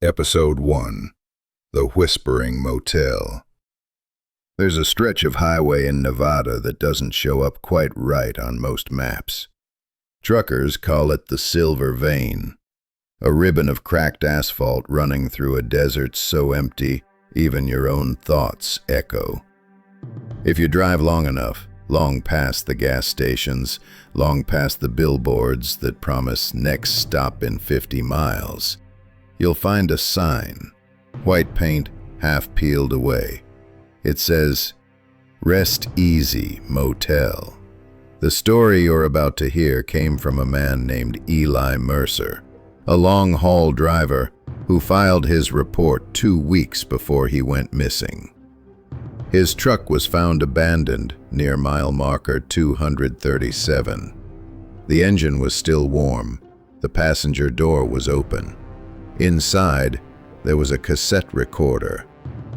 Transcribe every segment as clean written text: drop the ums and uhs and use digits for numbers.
Episode 1. The Whispering Motel. There's a stretch of highway in Nevada that doesn't show up quite right on most maps. Truckers call it the Silver Vein, a ribbon of cracked asphalt running through a desert so empty even your own thoughts echo. If you drive long enough, long past the gas stations, long past the billboards that promise next stop in 50 miles, you'll find a sign, white paint half peeled away. It says, "Rest Easy Motel." The story you're about to hear came from a man named Eli Mercer, a long-haul driver who filed his report 2 weeks before he went missing. His truck was found abandoned near mile marker 237. The engine was still warm. The passenger door was open. Inside, there was a cassette recorder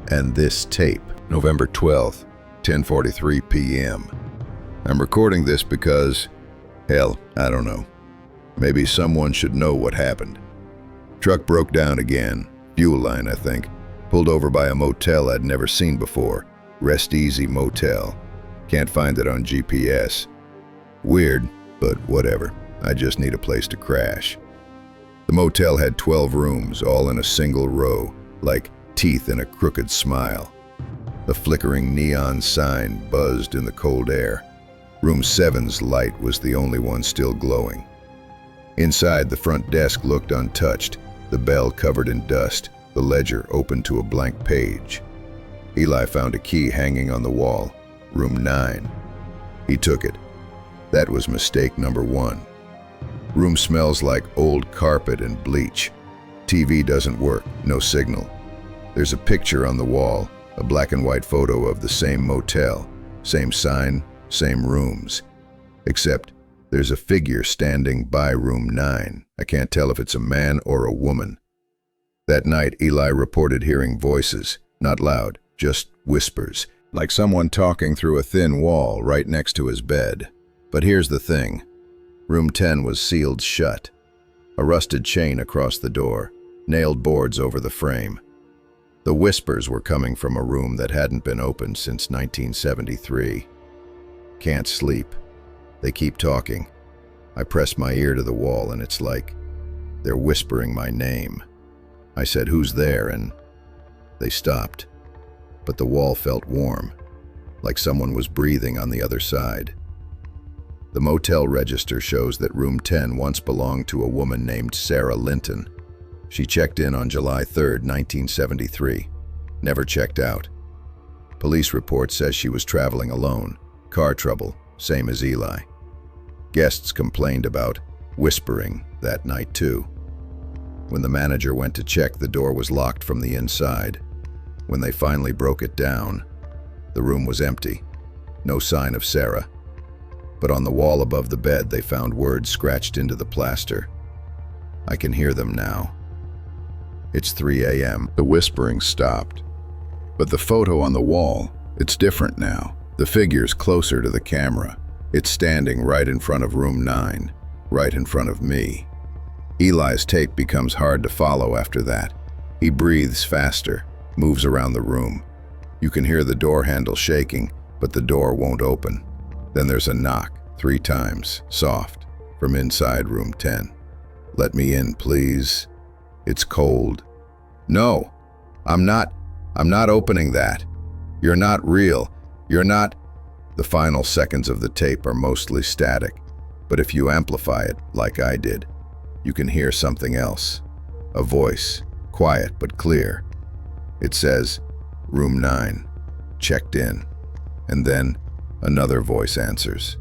and this tape. November 12th, 10:43 p.m. I'm recording this because, hell, I don't know. Maybe someone should know what happened. Truck broke down again. Fuel line, I think. Pulled over by a motel I'd never seen before. Rest Easy Motel. Can't find it on GPS. Weird, but whatever. I just need a place to crash. The motel had 12 rooms, all in a single row, like teeth in a crooked smile. The flickering neon sign buzzed in the cold air. Room 7's light was the only one still glowing. Inside, the front desk looked untouched, the bell covered in dust, the ledger open to a blank page. Eli found a key hanging on the wall, room 9. He took it. That was mistake number 1. Room smells like old carpet and bleach. TV doesn't work, no signal. There's a picture on the wall, a black and white photo of the same motel, same sign, same rooms. Except there's a figure standing by room 9. I can't tell if it's a man or a woman. That night, Eli reported hearing voices, not loud, just whispers, like someone talking through a thin wall right next to his bed. But here's the thing. Room 10 was sealed shut. A rusted chain across the door, nailed boards over the frame. The whispers were coming from a room that hadn't been opened since 1973. Can't sleep. They keep talking. I press my ear to the wall and it's like they're whispering my name. I said, "Who's there?" and they stopped. But the wall felt warm, like someone was breathing on the other side. The motel register shows that room 10 once belonged to a woman named Sarah Linton. She checked in on July 3rd, 1973. Never checked out. Police report says she was traveling alone. Car trouble, same as Eli. Guests complained about whispering that night too. When the manager went to check, the door was locked from the inside. When they finally broke it down, the room was empty. No sign of Sarah. But on the wall above the bed, they found words scratched into the plaster. I can hear them now. It's 3 a.m. The whispering stopped. But the photo on the wall, it's different now. The figure's closer to the camera. It's standing right in front of room 9, right in front of me. Eli's tape becomes hard to follow after that. He breathes faster, moves around the room. You can hear the door handle shaking, but the door won't open. Then there's a knock, 3 times, soft, from inside room 10. "Let me in, please. It's cold." "No, I'm not opening that. You're not real. You're not." The final seconds of the tape are mostly static, but if you amplify it, like I did, you can hear something else. A voice, quiet but clear. It says, "Room 9, checked in." And then another voice answers,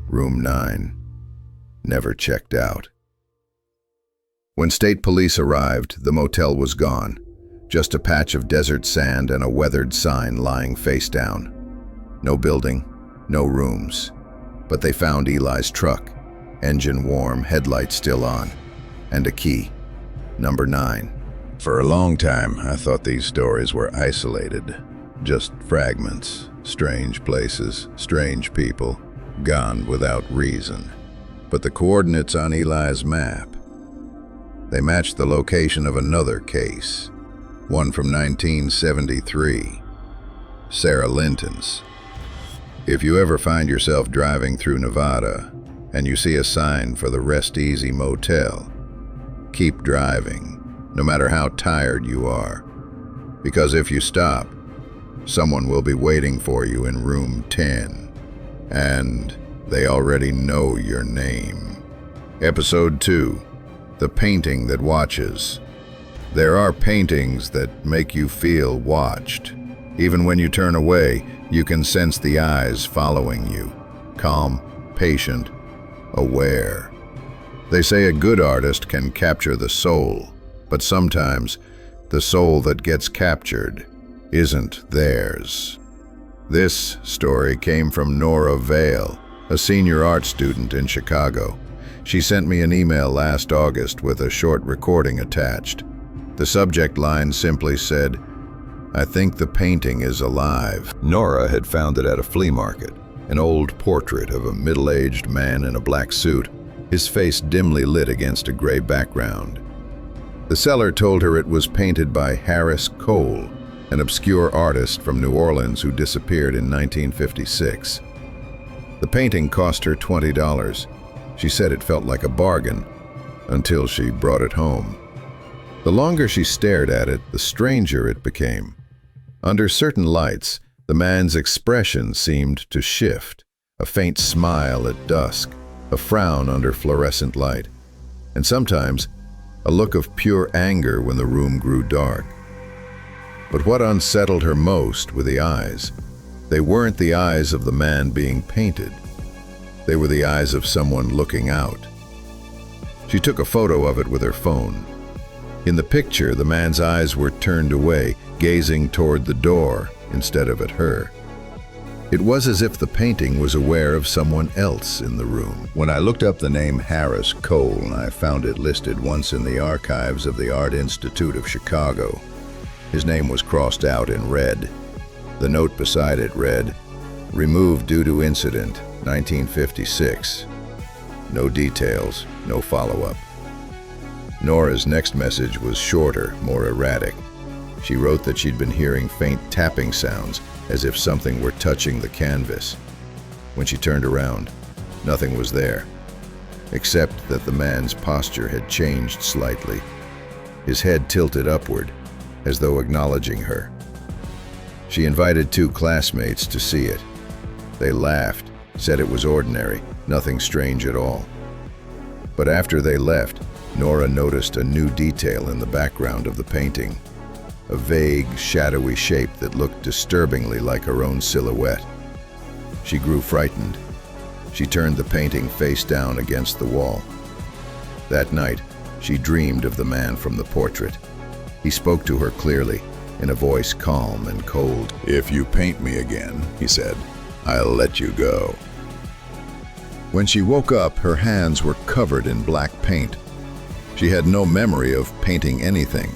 "Room 9, never checked out." When state police arrived, the motel was gone. Just a patch of desert sand and a weathered sign lying face down. No building, no rooms. But they found Eli's truck, engine warm, headlights still on, and a key, number 9. For a long time, I thought these stories were isolated, just fragments, strange places, strange people, gone without reason. But the coordinates on Eli's map, They matched the location of another case, one from 1973, Sarah Linton's. If you ever find yourself driving through Nevada and you see a sign for the Rest Easy Motel, keep driving, no matter how tired you are. Because if you stop, someone will be waiting for you in room 10, and they already know your name. Episode 2, The Painting That Watches. There are paintings that make you feel watched. Even when you turn away, you can sense the eyes following you, calm, patient, aware. They say a good artist can capture the soul, but sometimes the soul that gets captured isn't theirs. This story came from Nora Vale, a senior art student in Chicago. She sent me an email last August with a short recording attached. The subject line simply said, "I think the painting is alive." Nora had found it at a flea market, an old portrait of a middle-aged man in a black suit, his face dimly lit against a gray background. The seller told her it was painted by Harris Cole, an obscure artist from New Orleans who disappeared in 1956. The painting cost her $20. She said it felt like a bargain until she brought it home. The longer she stared at it, the stranger it became. Under certain lights, the man's expression seemed to shift, a faint smile at dusk, a frown under fluorescent light, and sometimes a look of pure anger when the room grew dark. But what unsettled her most were the eyes. They weren't the eyes of the man being painted. They were the eyes of someone looking out. She took a photo of it with her phone. In the picture, the man's eyes were turned away, gazing toward the door instead of at her. It was as if the painting was aware of someone else in the room. When I looked up the name Harris Cole, I found it listed once in the archives of the Art Institute of Chicago. His name was crossed out in red. The note beside it read, "Removed due to incident, 1956. No details, no follow-up." Nora's next message was shorter, more erratic. She wrote that she'd been hearing faint tapping sounds, as if something were touching the canvas. When she turned around, nothing was there, except that the man's posture had changed slightly. His head tilted upward, as though acknowledging her. She invited 2 classmates to see it. They laughed, said it was ordinary, nothing strange at all. But after they left, Nora noticed a new detail in the background of the painting, a vague, shadowy shape that looked disturbingly like her own silhouette. She grew frightened. She turned the painting face down against the wall. That night, she dreamed of the man from the portrait. He spoke to her clearly, in a voice calm and cold. "If you paint me again," he said, "I'll let you go." When she woke up, her hands were covered in black paint. She had no memory of painting anything.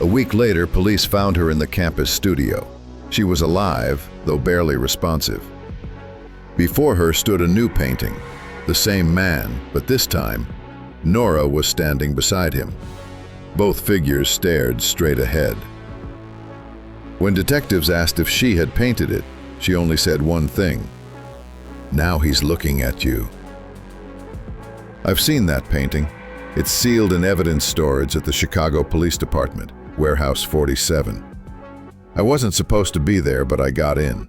A week later, police found her in the campus studio. She was alive, though barely responsive. Before her stood a new painting, the same man, but this time, Nora was standing beside him. Both figures stared straight ahead. When detectives asked if she had painted it, she only said one thing: "Now he's looking at you." I've seen that painting. It's sealed in evidence storage at the Chicago Police Department, Warehouse 47. I wasn't supposed to be there, but I got in.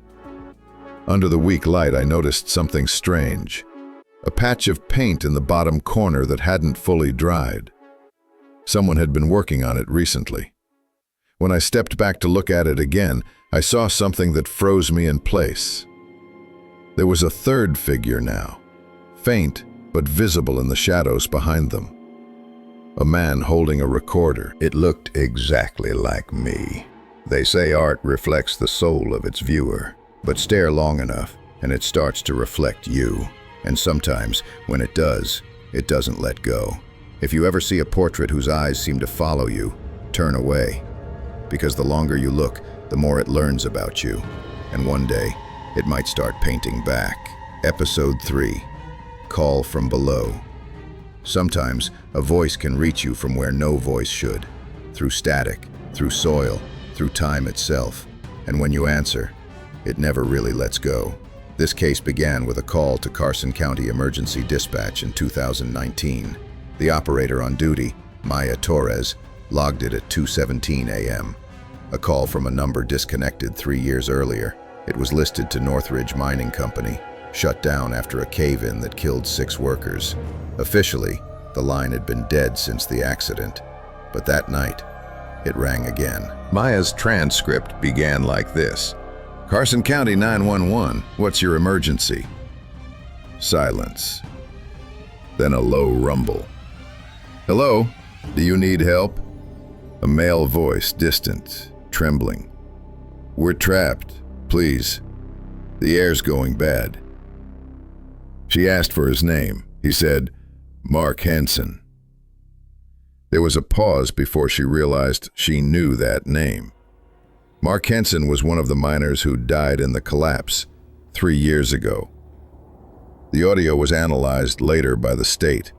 Under the weak light, I noticed something strange. A patch of paint in the bottom corner that hadn't fully dried. Someone had been working on it recently. When I stepped back to look at it again, I saw something that froze me in place. There was a third figure now, faint but visible in the shadows behind them. A man holding a recorder. It looked exactly like me. They say art reflects the soul of its viewer, but stare long enough and it starts to reflect you. And sometimes, when it does, it doesn't let go. If you ever see a portrait whose eyes seem to follow you, turn away. Because the longer you look, the more it learns about you. And one day, it might start painting back. Episode 3, Call from Below. Sometimes, a voice can reach you from where no voice should, through static, through soil, through time itself. And when you answer, it never really lets go. This case began with a call to Carson County Emergency Dispatch in 2019. The operator on duty, Maya Torres, logged it at 2:17 a.m. A call from a number disconnected 3 years earlier. It was listed to Northridge Mining Company, shut down after a cave-in that killed 6 workers. Officially, the line had been dead since the accident, but that night, it rang again. Maya's transcript began like this. Carson County 911, what's your emergency? Silence. Then a low rumble. Hello, do you need help? A male voice, distant, trembling. We're trapped, please. The air's going bad. She asked for his name. He said, Mark Henson. There was a pause before she realized she knew that name. Mark Henson was one of the miners who died in the collapse 3 years ago. The audio was analyzed later by the state.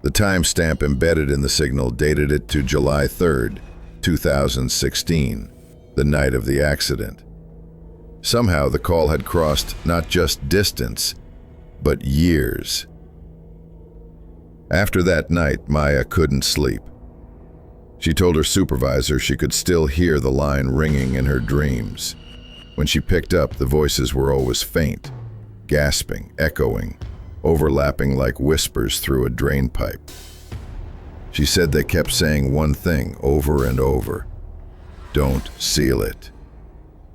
The timestamp embedded in the signal dated it to July 3rd, 2016, the night of the accident. Somehow the call had crossed not just distance, but years. After that night, Maya couldn't sleep. She told her supervisor she could still hear the line ringing in her dreams. When she picked up, the voices were always faint, gasping, echoing, overlapping like whispers through a drain pipe. She said they kept saying one thing over and over. Don't seal it.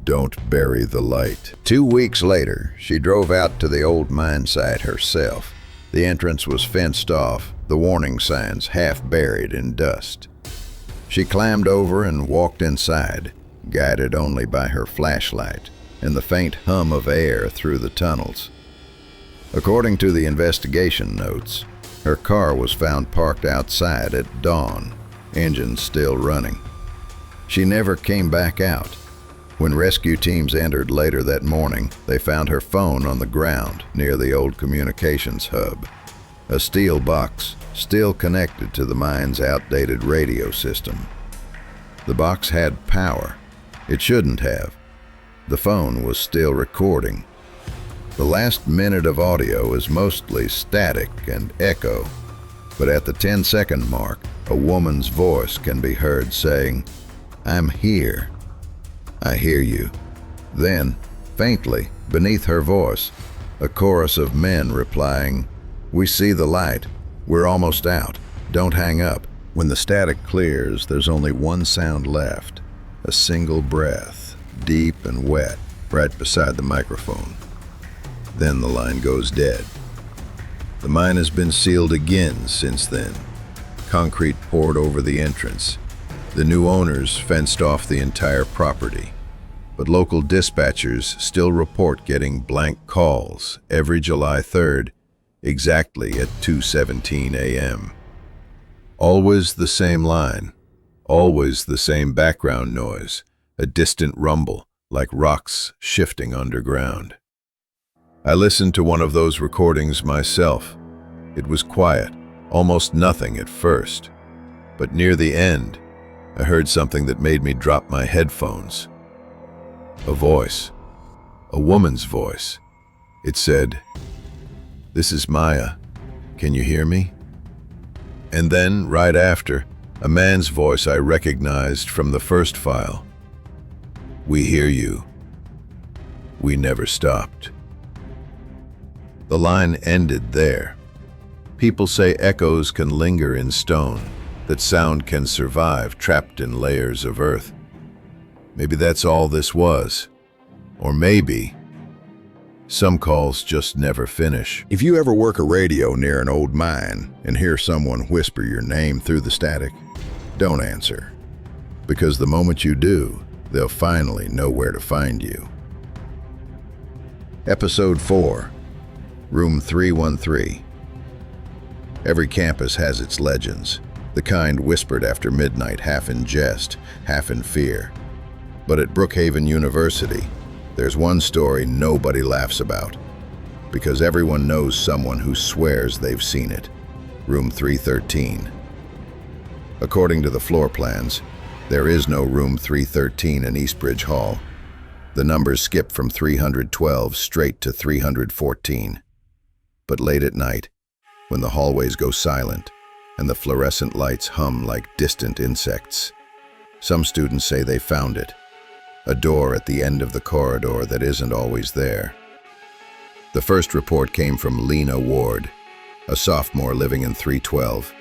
Don't bury the light. 2 weeks later, she drove out to the old mine site herself. The entrance was fenced off, the warning signs half buried in dust. She climbed over and walked inside, guided only by her flashlight and the faint hum of air through the tunnels. According to the investigation notes, her car was found parked outside at dawn, engines still running. She never came back out. When rescue teams entered later that morning, they found her phone on the ground near the old communications hub. A steel box, still connected to the mine's outdated radio system. The box had power. It shouldn't have. The phone was still recording. The last minute of audio is mostly static and echo, but at the 10-second mark, a woman's voice can be heard saying, "I'm here. I hear you." Then, faintly, beneath her voice, a chorus of men replying, "We see the light. We're almost out. Don't hang up." When the static clears, there's only one sound left, a single breath, deep and wet, right beside the microphone. Then the line goes dead. The mine has been sealed again since then. Concrete poured over the entrance. The new owners fenced off the entire property. But local dispatchers still report getting blank calls every July 3rd, exactly at 2:17 a.m. Always the same line, always the same background noise, a distant rumble like rocks shifting underground. I listened to one of those recordings myself. It was quiet, almost nothing at first. But near the end, I heard something that made me drop my headphones. A voice, a woman's voice. It said, "This is Maya. Can you hear me?" And then, right after, a man's voice I recognized from the first file. "We hear you. We never stopped." The line ended there. People say echoes can linger in stone, that sound can survive trapped in layers of earth. Maybe that's all this was. Or maybe some calls just never finish. If you ever work a radio near an old mine and hear someone whisper your name through the static, don't answer. Because the moment you do, they'll finally know where to find you. Episode 4, Room 313. Every campus has its legends, the kind whispered after midnight, half in jest, half in fear. But at Brookhaven University, there's one story nobody laughs about, because everyone knows someone who swears they've seen it. room 313. According to the floor plans, there is no room 313 in Eastbridge Hall. The numbers skip from 312 straight to 314. But late at night, when the hallways go silent and the fluorescent lights hum like distant insects, some students say they found it, a door at the end of the corridor that isn't always there. The first report came from Lena Ward, a sophomore living in 312.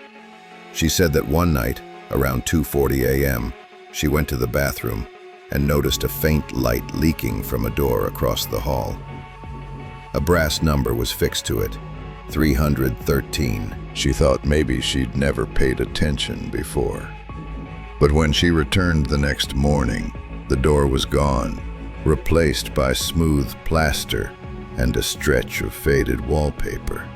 She said that one night, around 2:40 a.m., she went to the bathroom and noticed a faint light leaking from a door across the hall. A brass number was fixed to it, 313. She thought maybe she'd never paid attention before. But when she returned the next morning, the door was gone, replaced by smooth plaster and a stretch of faded wallpaper.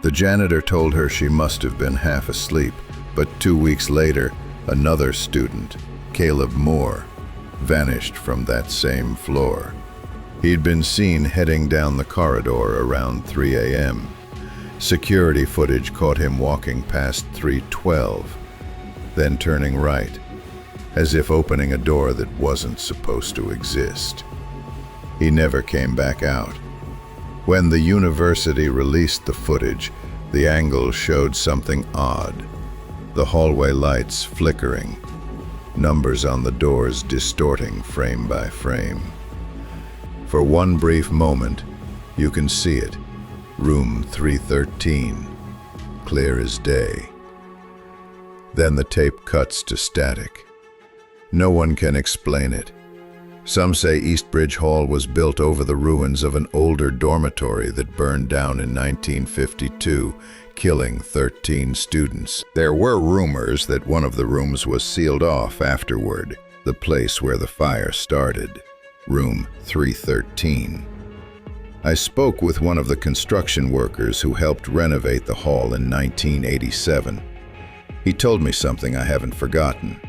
The janitor told her she must have been half asleep, but 2 weeks later, another student, Caleb Moore, vanished from that same floor. He'd been seen heading down the corridor around 3 a.m. Security footage caught him walking past 312, then turning right, as if opening a door that wasn't supposed to exist. He never came back out. When the university released the footage, the angle showed something odd. The hallway lights flickering, numbers on the doors distorting frame by frame. For one brief moment, you can see it, room 313, clear as day. Then the tape cuts to static. No one can explain it. Some say Eastbridge Hall was built over the ruins of an older dormitory that burned down in 1952, killing 13 students. There were rumors that one of the rooms was sealed off afterward, the place where the fire started, room 313. I spoke with one of the construction workers who helped renovate the hall in 1987. He told me something I haven't forgotten.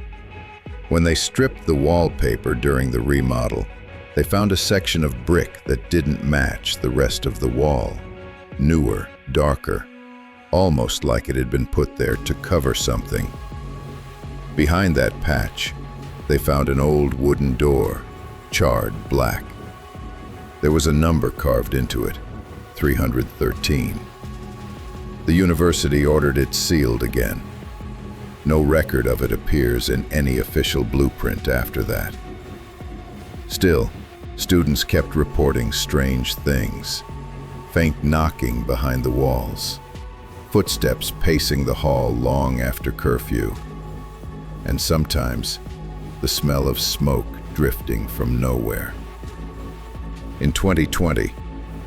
When they stripped the wallpaper during the remodel, they found a section of brick that didn't match the rest of the wall. Newer, darker, almost like it had been put there to cover something. Behind that patch, they found an old wooden door, charred black. There was a number carved into it, 313. The university ordered it sealed again. No record of it appears in any official blueprint after that. Still, students kept reporting strange things. Faint knocking behind the walls, footsteps pacing the hall long after curfew, and sometimes the smell of smoke drifting from nowhere. In 2020,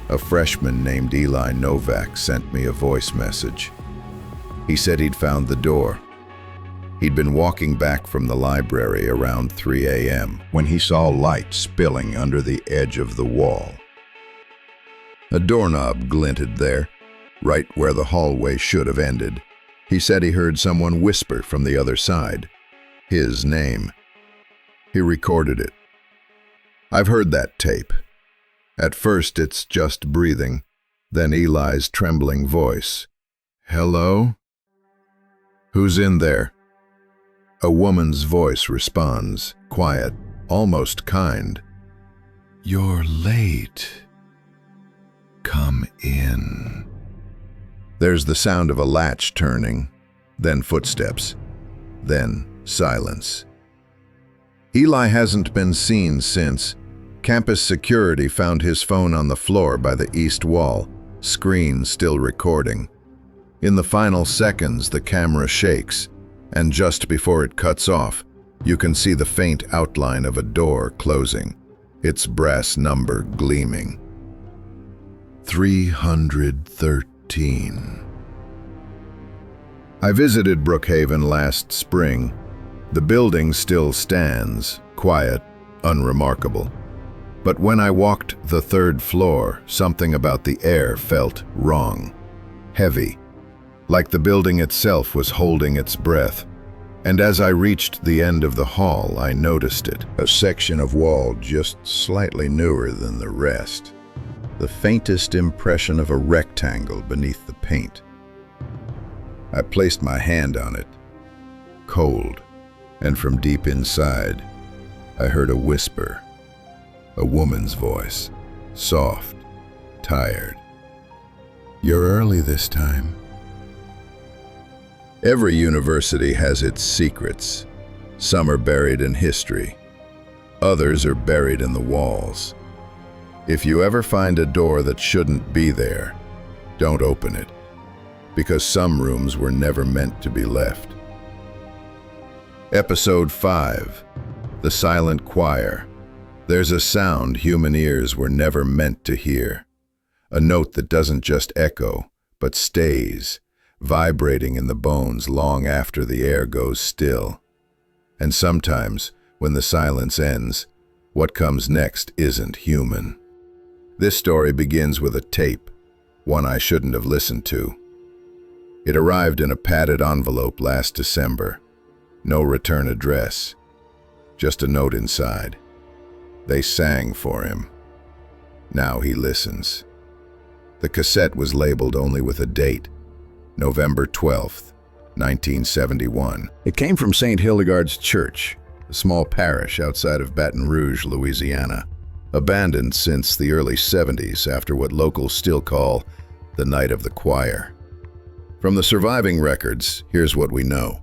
a freshman named Eli Novak sent me a voice message. He said he'd found the door. He'd been walking back from the library around 3 a.m. when he saw light spilling under the edge of the wall. A doorknob glinted there, right where the hallway should have ended. He said he heard someone whisper from the other side, his name. He recorded it. I've heard that tape. At first it's just breathing, then Eli's trembling voice. Hello? Who's in there? A woman's voice responds, quiet, almost kind. You're late. Come in. There's the sound of a latch turning, then footsteps, then silence. Eli hasn't been seen since. Campus security found his phone on the floor by the east wall, screen still recording. In the final seconds, the camera shakes, and just before it cuts off, you can see the faint outline of a door closing, its brass number gleaming. 313. I visited Brookhaven last spring. The building still stands, quiet, unremarkable. But when I walked the third floor, something about the air felt wrong, heavy, like the building itself was holding its breath. And as I reached the end of the hall, I noticed it, a section of wall just slightly newer than the rest, the faintest impression of a rectangle beneath the paint. I placed my hand on it, cold, and from deep inside, I heard a whisper, a woman's voice, soft, tired. "You're early this time." Every university has its secrets. Some are buried in history. Others are buried in the walls. If you ever find a door that shouldn't be there, don't open it, because some rooms were never meant to be left. Episode 5, The Silent Choir. There's a sound human ears were never meant to hear. A note that doesn't just echo, but stays, vibrating in the bones long after the air goes still. And sometimes, when the silence ends, what comes next isn't human. This story begins with a tape, one I shouldn't have listened to. It arrived in a padded envelope last December. No return address, just a note inside. They sang for him. Now he listens. The cassette was labeled only with a date, November 12th, 1971. It came from St. Hildegard's Church, a small parish outside of Baton Rouge, Louisiana, abandoned since the early 70s after what locals still call the Night of the Choir. From the surviving records, here's what we know.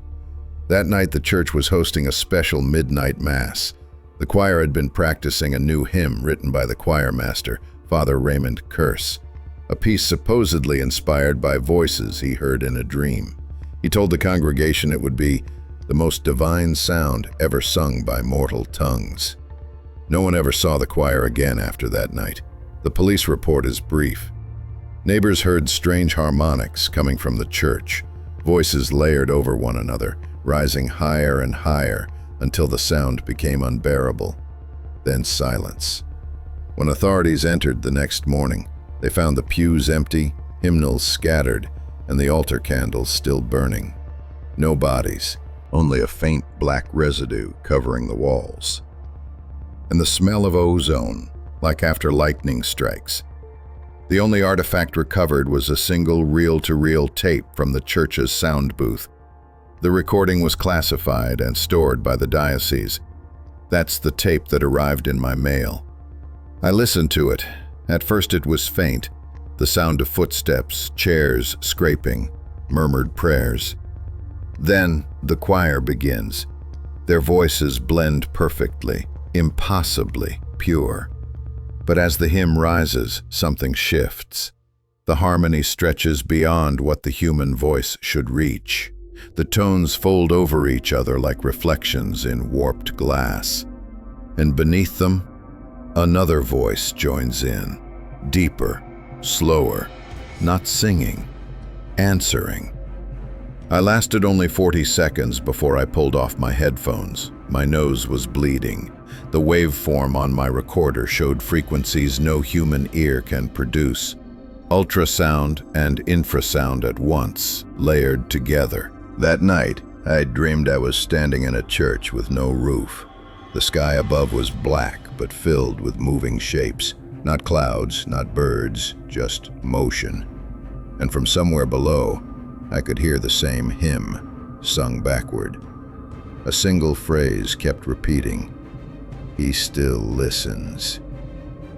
That night the church was hosting a special midnight mass. The choir had been practicing a new hymn written by the choir master, Father Raymond Curse, a piece supposedly inspired by voices he heard in a dream. He told the congregation it would be the most divine sound ever sung by mortal tongues. No one ever saw the choir again after that night. The police report is brief. Neighbors heard strange harmonics coming from the church, voices layered over one another, rising higher and higher until the sound became unbearable. Then silence. When authorities entered the next morning, they found the pews empty, hymnals scattered, and the altar candles still burning. No bodies, only a faint black residue covering the walls. And the smell of ozone, like after lightning strikes. The only artifact recovered was a single reel-to-reel tape from the church's sound booth. The recording was classified and stored by the diocese. That's the tape that arrived in my mail. I listened to it. At first it was faint, the sound of footsteps, chairs scraping, murmured prayers. Then the choir begins. Their voices blend perfectly, impossibly pure. But as the hymn rises, something shifts. The harmony stretches beyond what the human voice should reach. The tones fold over each other like reflections in warped glass. And beneath them, another voice joins in, deeper, slower, not singing, answering. I lasted only 40 seconds before I pulled off my headphones. My nose was bleeding. The waveform on my recorder showed frequencies no human ear can produce. Ultrasound and infrasound at once, layered together. That night, I dreamed I was standing in a church with no roof. The sky above was black, but filled with moving shapes. Not clouds, not birds, just motion. And from somewhere below, I could hear the same hymn, sung backward. A single phrase kept repeating, "He still listens."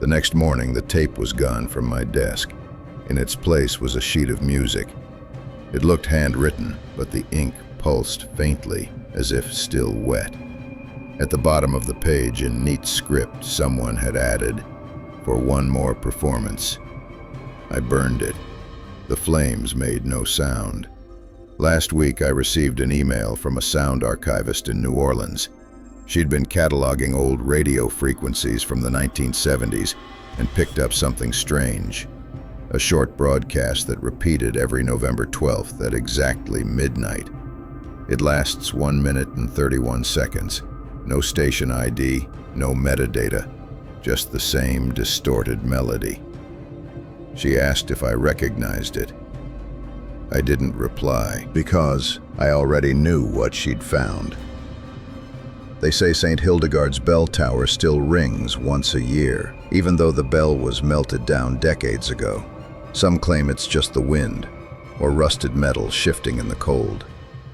The next morning, the tape was gone from my desk. In its place was a sheet of music. It looked handwritten, but the ink pulsed faintly, as if still wet. At the bottom of the page, in neat script, someone had added, "For one more performance." I burned it. The flames made no sound. Last week, I received an email from a sound archivist in New Orleans. She'd been cataloging old radio frequencies from the 1970s and picked up something strange. A short broadcast that repeated every November 12th at exactly midnight. It lasts 1 minute and 31 seconds. No station ID, no metadata, just the same distorted melody. She asked if I recognized it. I didn't reply, because I already knew what she'd found. They say St. Hildegard's bell tower still rings once a year, even though the bell was melted down decades ago. Some claim it's just the wind. or rusted metal shifting in the cold.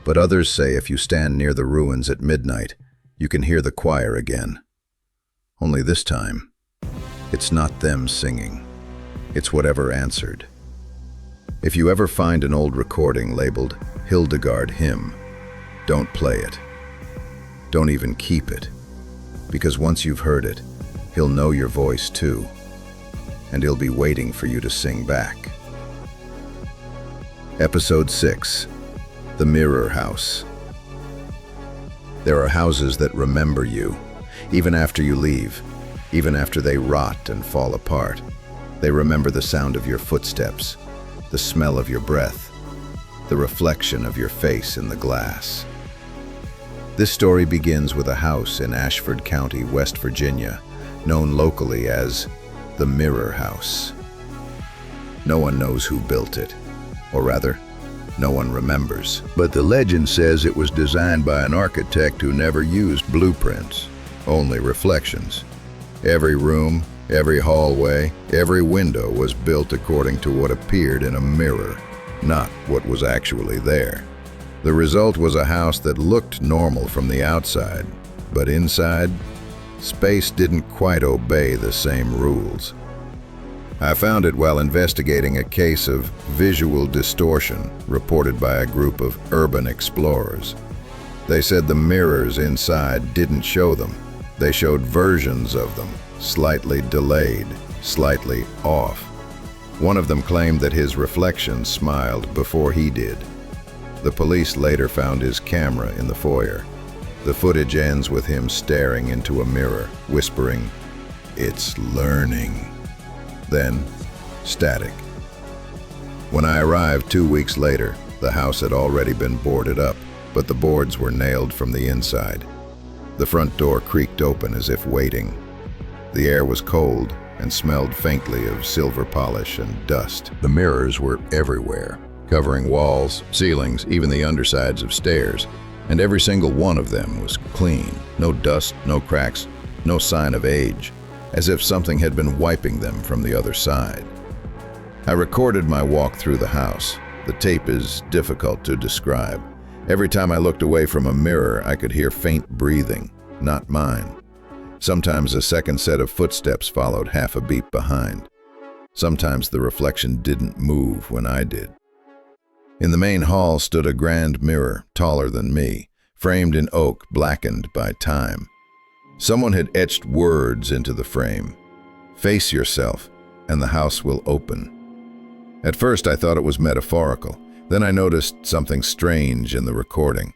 But others say if you stand near the ruins at midnight, you can hear the choir again. Only this time, it's not them singing. It's whatever answered. If you ever find an old recording labeled Hildegard Hymn, don't play it. Don't even keep it. Because once you've heard it, he'll know your voice too. And he'll be waiting for you to sing back. Episode 6. The Mirror House. There are houses that remember you, even after you leave, even after they rot and fall apart. They remember the sound of your footsteps, the smell of your breath, the reflection of your face in the glass. This story begins with a house in Ashford County, West Virginia, known locally as the Mirror House. No one knows who built it, or rather, no one remembers. But the legend says it was designed by an architect who never used blueprints, only reflections. Every room, every hallway, every window was built according to what appeared in a mirror, not what was actually there. The result was a house that looked normal from the outside, but inside, space didn't quite obey the same rules. I found it while investigating a case of visual distortion reported by a group of urban explorers. They said the mirrors inside didn't show them. They showed versions of them, slightly delayed, slightly off. One of them claimed that his reflection smiled before he did. The police later found his camera in the foyer. The footage ends with him staring into a mirror, whispering, "It's learning." Then, static. When I arrived 2 weeks later, the house had already been boarded up, but the boards were nailed from the inside. The front door creaked open as if waiting. The air was cold and smelled faintly of silver polish and dust. The mirrors were everywhere, covering walls, ceilings, even the undersides of stairs, and every single one of them was clean. No dust, no cracks, no sign of age, as if something had been wiping them from the other side. I recorded my walk through the house. The tape is difficult to describe. Every time I looked away from a mirror, I could hear faint breathing, not mine. Sometimes a second set of footsteps followed half a beat behind. Sometimes the reflection didn't move when I did. In the main hall stood a grand mirror, taller than me, framed in oak, blackened by time. Someone had etched words into the frame. "Face yourself, and the house will open." At first I thought it was metaphorical. Then I noticed something strange in the recording.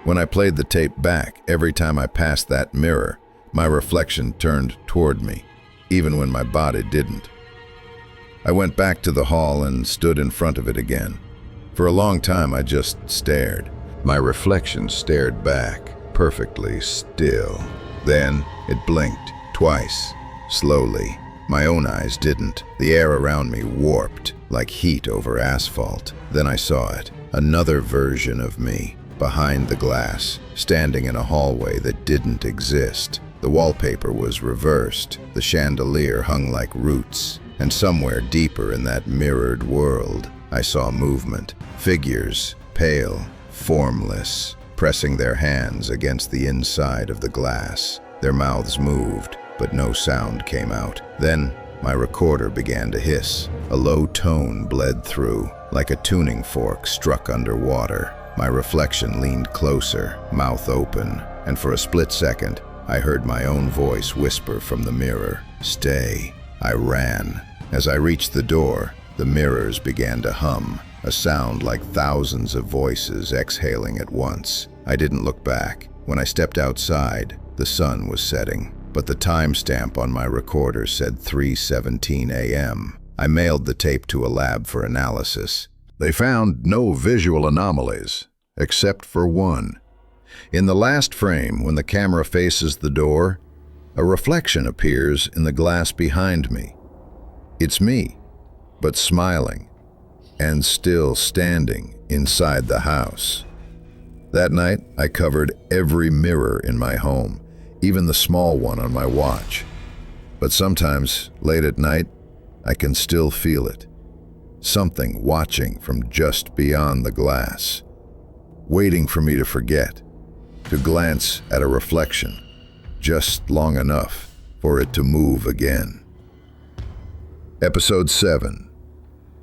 When I played the tape back, every time I passed that mirror, my reflection turned toward me, even when my body didn't. I went back to the hall and stood in front of it again. For a long time I just stared. My reflection stared back, perfectly still. Then it blinked, twice, slowly. My own eyes didn't. The air around me warped, like heat over asphalt. Then I saw it, another version of me, behind the glass, standing in a hallway that didn't exist. The wallpaper was reversed, the chandelier hung like roots, and somewhere deeper in that mirrored world, I saw movement, figures, pale, formless, pressing their hands against the inside of the glass. Their mouths moved, but no sound came out. Then, my recorder began to hiss. A low tone bled through, like a tuning fork struck underwater. My reflection leaned closer, mouth open, and for a split second, I heard my own voice whisper from the mirror, "Stay." I ran. As I reached the door, the mirrors began to hum, a sound like thousands of voices exhaling at once. I didn't look back. When I stepped outside, the sun was setting, but the timestamp on my recorder said 3:17 a.m. I mailed the tape to a lab for analysis. They found no visual anomalies, except for one. In the last frame, when the camera faces the door, a reflection appears in the glass behind me. It's me, but smiling, and still standing inside the house. That night, I covered every mirror in my home, even the small one on my watch. But sometimes, late at night, I can still feel it. something watching from just beyond the glass, waiting for me to forget, to glance at a reflection, just long enough for it to move again. Episode 7.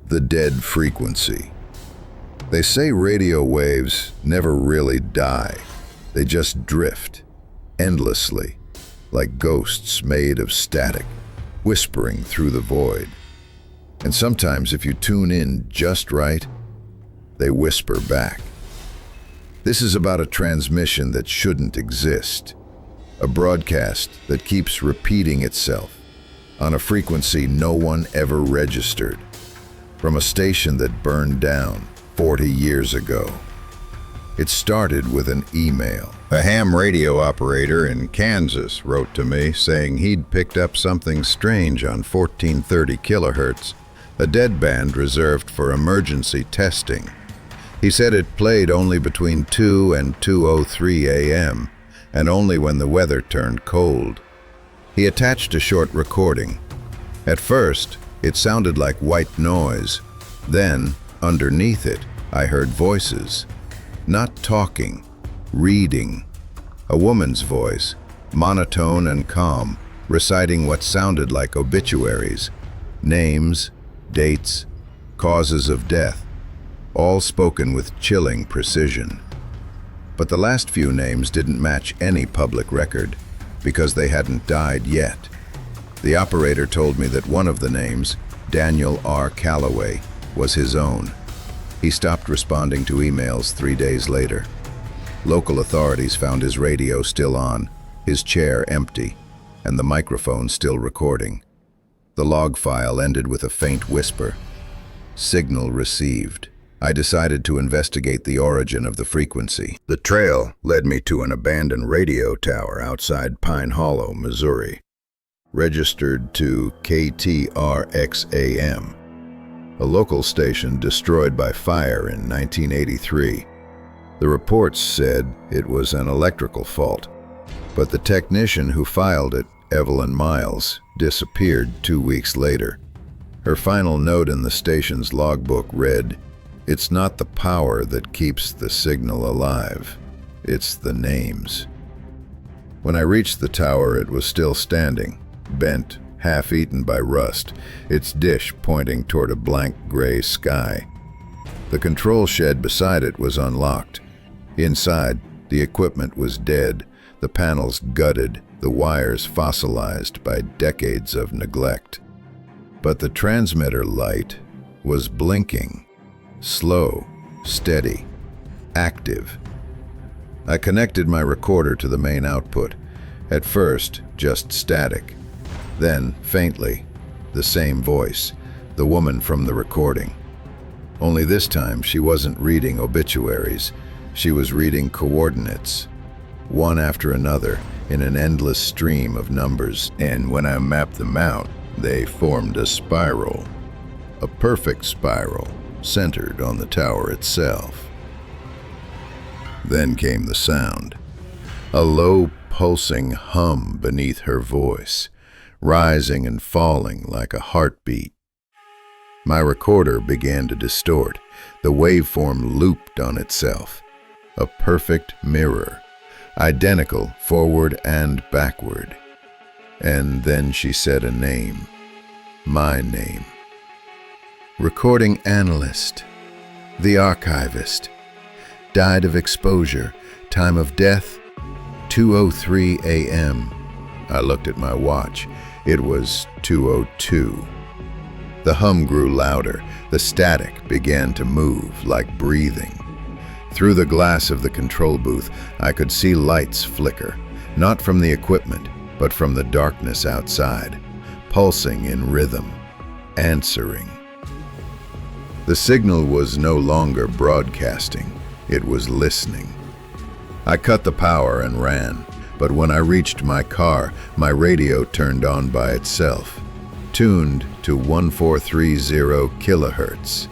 The Dead Frequency. They say radio waves never really die. They just drift, endlessly, like ghosts made of static, whispering through the void. And sometimes if you tune in just right, they whisper back. This is about a transmission that shouldn't exist, a broadcast that keeps repeating itself on a frequency no one ever registered, from a station that burned down 40 years ago. It started with an email. A ham radio operator in Kansas wrote to me saying he'd picked up something strange on 1430 kilohertz, a deadband reserved for emergency testing. He said it played only between 2 and 2:03 a.m., and only when the weather turned cold. He attached a short recording. At first, it sounded like white noise. Then, underneath it, I heard voices. Not talking, reading. A woman's voice, monotone and calm, reciting what sounded like obituaries, names, dates, causes of death, all spoken with chilling precision. But the last few names didn't match any public record, because they hadn't died yet. The operator told me that one of the names, Daniel R. Calloway, was his own. He stopped responding to emails 3 days later. Local authorities found his radio still on, his chair empty, and the microphone still recording. The log file ended with a faint whisper. Signal received. I decided to investigate the origin of the frequency. The trail led me to an abandoned radio tower outside Pine Hollow, Missouri, registered to KTRX-AM, a local station destroyed by fire in 1983. The reports said it was an electrical fault, but the technician who filed it, Evelyn Miles, disappeared 2 weeks later. Her final note in the station's logbook read, "It's not the power that keeps the signal alive, it's the names." When I reached the tower, it was still standing, bent, half-eaten by rust, its dish pointing toward a blank gray sky. The control shed beside it was unlocked. Inside, the equipment was dead, the panels gutted, the wires fossilized by decades of neglect. But the transmitter light was blinking, slow, steady, active. I connected my recorder to the main output. At first, just static. Then, faintly, the same voice, the woman from the recording. Only this time, she wasn't reading obituaries. She was reading coordinates, one after another, in an endless stream of numbers. And when I mapped them out, they formed a spiral. A perfect spiral, centered on the tower itself. Then came the sound. A low, pulsing hum beneath her voice, rising and falling like a heartbeat. My recorder began to distort. The waveform looped on itself. A perfect mirror, identical forward and backward. And then she said a name, my name. Recording analyst, the archivist, died of exposure, time of death, 2:03 a.m. I looked at my watch. It was 2:02. The hum grew louder. The static began to move like breathing. Through the glass of the control booth, I could see lights flicker, not from the equipment, but from the darkness outside, pulsing in rhythm, answering. The signal was no longer broadcasting, it was listening. I cut the power and ran, but when I reached my car, my radio turned on by itself, tuned to 1430 kilohertz.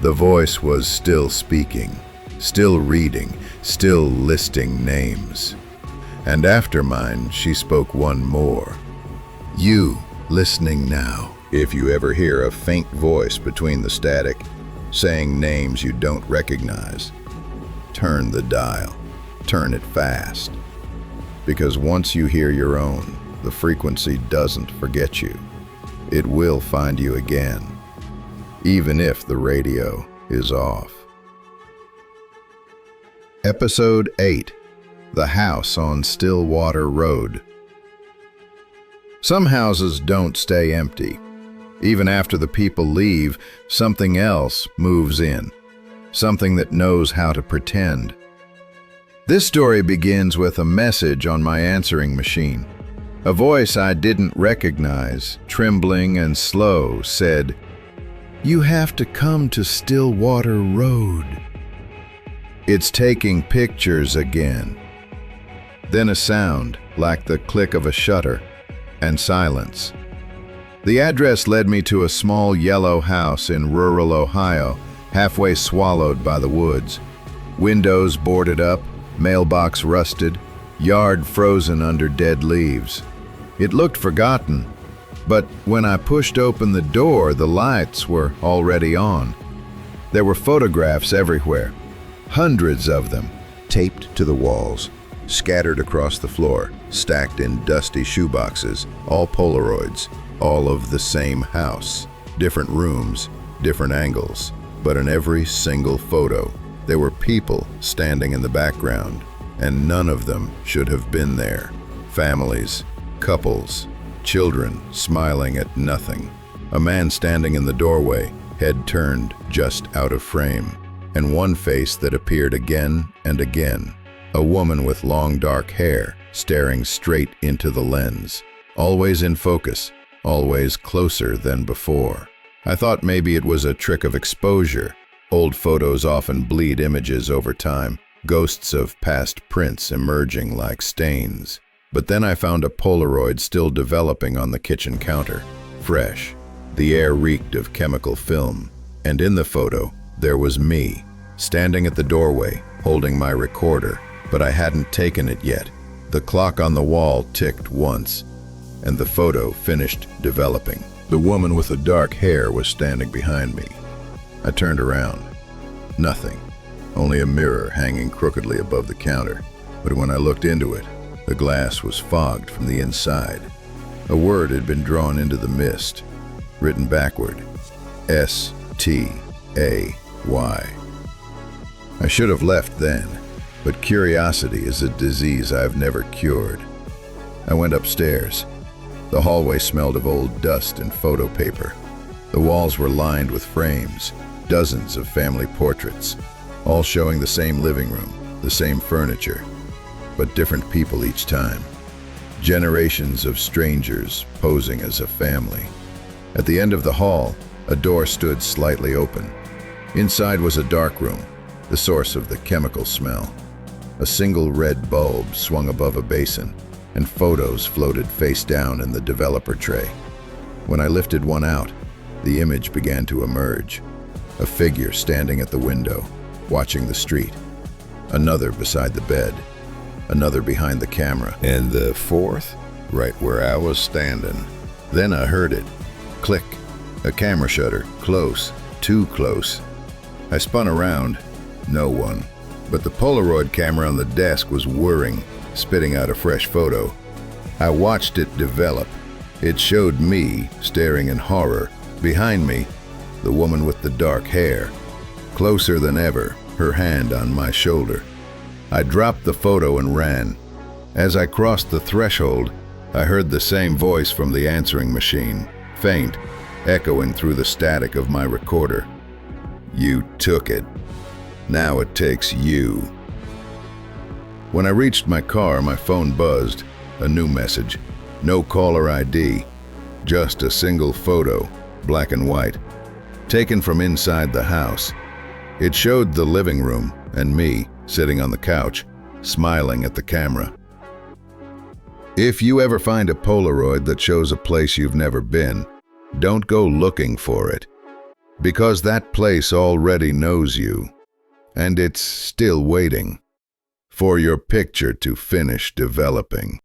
The voice was still speaking, still reading, still listing names. And after mine, she spoke one more. You, listening now, If you ever hear a faint voice between the static, saying names you don't recognize, turn the dial. Turn it fast. Because once you hear your own, the frequency doesn't forget you. It will find you again, even if the radio is off. Episode 8. The House on Stillwater Road. Some houses don't stay empty. Even after the people leave, something else moves in. Something that knows how to pretend. This story begins with a message on my answering machine. A voice I didn't recognize, trembling and slow, said, "You have to come to Stillwater Road. It's taking pictures again." Then a sound, like the click of a shutter, and silence. The address led me to a small yellow house in rural Ohio, halfway swallowed by the woods. Windows boarded up, mailbox rusted, yard frozen under dead leaves. It looked forgotten, but when I pushed open the door, the lights were already on. There were photographs everywhere, hundreds of them, taped to the walls, scattered across the floor, stacked in dusty shoeboxes, all Polaroids, all of the same house. Different rooms, different angles, but in every single photo, there were people standing in the background, and none of them should have been there. Families, couples, children smiling at nothing. A man standing in the doorway, head turned just out of frame, and one face that appeared again and again. A woman with long dark hair staring straight into the lens, always in focus, always closer than before. I thought maybe it was a trick of exposure. Old photos often bleed images over time, ghosts of past prints emerging like stains. But then I found a Polaroid still developing on the kitchen counter, fresh. The air reeked of chemical film, and in the photo, there was me, standing at the doorway, holding my recorder, but I hadn't taken it yet. The clock on the wall ticked once, and the photo finished developing. The woman with the dark hair was standing behind me. I turned around. Nothing. Only a mirror hanging crookedly above the counter. But when I looked into it, the glass was fogged from the inside. A word had been drawn into the mist, written backward. S-T-A-Y. I should have left then, but curiosity is a disease I've never cured. I went upstairs. The hallway smelled of old dust and photo paper. The walls were lined with frames, dozens of family portraits, all showing the same living room, the same furniture, but different people each time. Generations of strangers posing as a family. At the end of the hall, a door stood slightly open. Inside was a dark room, the source of the chemical smell. A single red bulb swung above a basin, and photos floated face down in the developer tray. When I lifted one out, the image began to emerge. A figure standing at the window, watching the street. Another beside the bed. Another behind the camera. And the fourth, right where I was standing. Then I heard it. Click. A camera shutter. Close. Too close. I spun around. No one. But the Polaroid camera on the desk was whirring, spitting out a fresh photo. I watched it develop. It showed me, staring in horror. Behind me, the woman with the dark hair. Closer than ever, her hand on my shoulder. I dropped the photo and ran. As I crossed the threshold, I heard the same voice from the answering machine, faint, echoing through the static of my recorder. "You took it. Now it takes you." When I reached my car, my phone buzzed. A new message. No caller ID. Just a single photo, black and white, taken from inside the house. It showed the living room and me sitting on the couch, smiling at the camera. If you ever find a Polaroid that shows a place you've never been, don't go looking for it, because that place already knows you, and it's still waiting for your picture to finish developing.